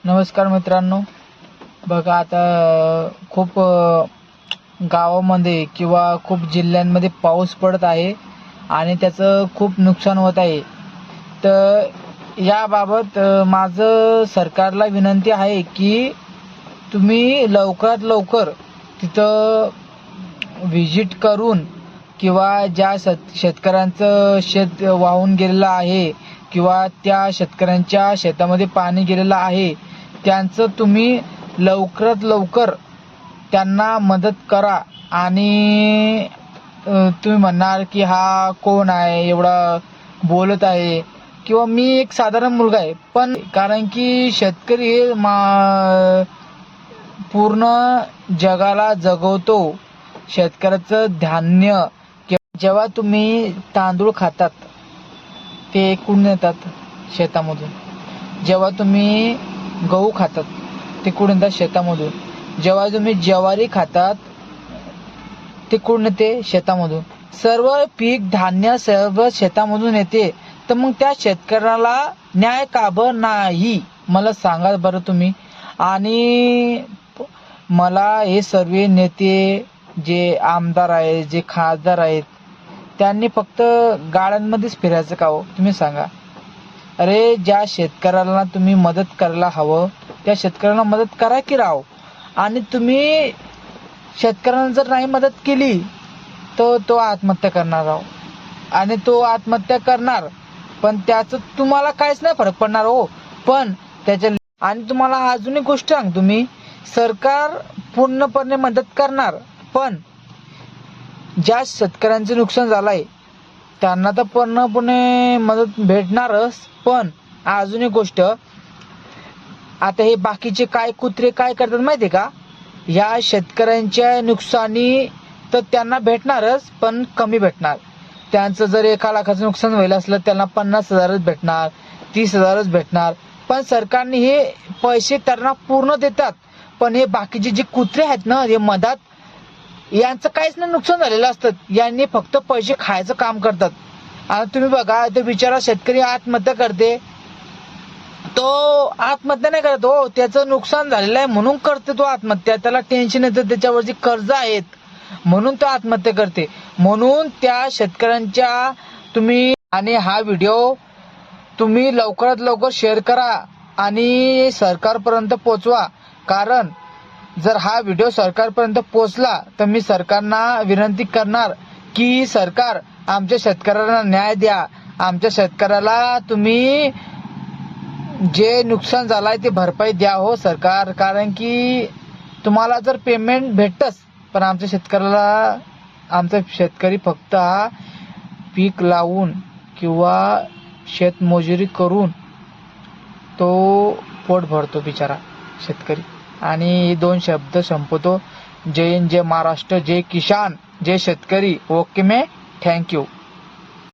नमस्कार मित्रांनो, बघा आता खूप गावामध्ये किंवा खूप जिल्ह्यांमध्ये पाऊस पडत आहे आणि त्याचं खूप नुकसान होत आहे. तर याबाबत माझं सरकारला विनंती आहे की तुम्ही लवकरात लवकर तिथं व्हिजिट करून किंवा ज्या शेतकऱ्यांचं शेत वाहून गेलेलं आहे किंवा त्या शेतकऱ्यांच्या शेतामध्ये पाणी गेलेलं आहे त्यांचं तुम्ही लवकरात लवकर त्यांना मदत करा. आणि तुम्ही म्हणणार की हा कोण आहे एवढा बोलत आहे, किंवा मी एक साधारण मुलगा आहे, पण कारण की शेतकरी हे पूर्ण जगाला जगवतो. शेतकऱ्याचं धान्य जेव्हा तुम्ही तांदूळ खातात ते कुठून येतात? शेतामधून. जेव्हा तुम्ही गहू खातात ते कुठून येतात? शेतामधून. जेव्हा तुम्ही ज्वारी खातात ते कुठून येते? शेतामधून. सर्व पीक धान्य सर्व शेतामधून येते. तर मग त्या शेतकऱ्याला न्याय का बरं नाही, मला सांगा बरं तुम्ही. आणि मला हे सर्व नेते जे आमदार आहेत, जे खासदार आहेत, त्यांनी फक्त गाड्यांमध्येच फिरायचं का हो? तुम्ही सांगा. अरे ज्या शेतकऱ्याला तुम्ही मदत करायला हवं त्या शेतकऱ्याला मदत करा की राव. आणि तुम्ही शेतकऱ्यांना जर नाही मदत केली तर तो आत्महत्या करणार राव. आणि तो आत्महत्या करणार पण त्याचं तुम्हाला काहीच नाही फरक पडणार हो. पण त्याच्या आणि तुम्हाला अजून एक गोष्ट सांगतो मी, सरकार पूर्णपणे मदत करणार, पण ज्या शेतकऱ्यांचे नुकसान झालंय त्यांना तर पूर्णपणे मदत भेटणारच. पण अजून एक गोष्ट, आता हे बाकीचे काय कुत्रे काय करतात माहितीये का? ह्या शेतकऱ्यांच्या नुकसानी तर त्यांना भेटणारच, पण कमी भेटणार. त्यांचं जर 1 लाखाचं नुकसान व्हायला असलं त्यांना 50,000च भेटणार, 30,000च भेटणार. पण सरकारने हे पैसे त्यांना पूर्ण देतात. पण हे बाकीचे जे कुत्रे आहेत ना, हे मधात, यांचं काहीच नाही नुकसान झालेलं असतं. यांनी फक्त पैसे खायचं काम करतात. आणि तुम्ही बघा, ते बिचारा शेतकरी आत्महत्या करते, तो आत्महत्या नाही करत हो, त्याचं नुकसान झालेलं आहे म्हणून करते तो आत्महत्या. त्याला टेन्शन येतं, त्याच्यावरची कर्ज आहेत म्हणून तो आत्महत्या करते. म्हणून त्या शेतकऱ्यांच्या तुम्ही, आणि हा व्हिडिओ तुम्ही लवकरात लवकर शेअर करा आणि सरकारपर्यंत पोहोचवा. कारण जर हा व्हिडिओ सरकारपर्यंत पोहोचला तर मी सरकारना विनंती करणार की सरकार आमच्या शेतकऱ्याला न्याय द्या. आमच्या शेतकऱ्याला तुम्ही जे नुकसान झालंय ते भरपाई द्या हो सरकार. कारण की तुम्हाला जर पेमेंट भेटतच, पण आमच्या शेतकऱ्याला, आमचा शेतकरी फक्त हा पीक लावून किंवा शेतमजुरी करून तो पोट भरतो बिचारा शेतकरी. आणि 2 शब्द संपवतो. जय हिंद, जय महाराष्ट्र, जय किसान, जय शेतकरी. ओके मे, थँक्यू.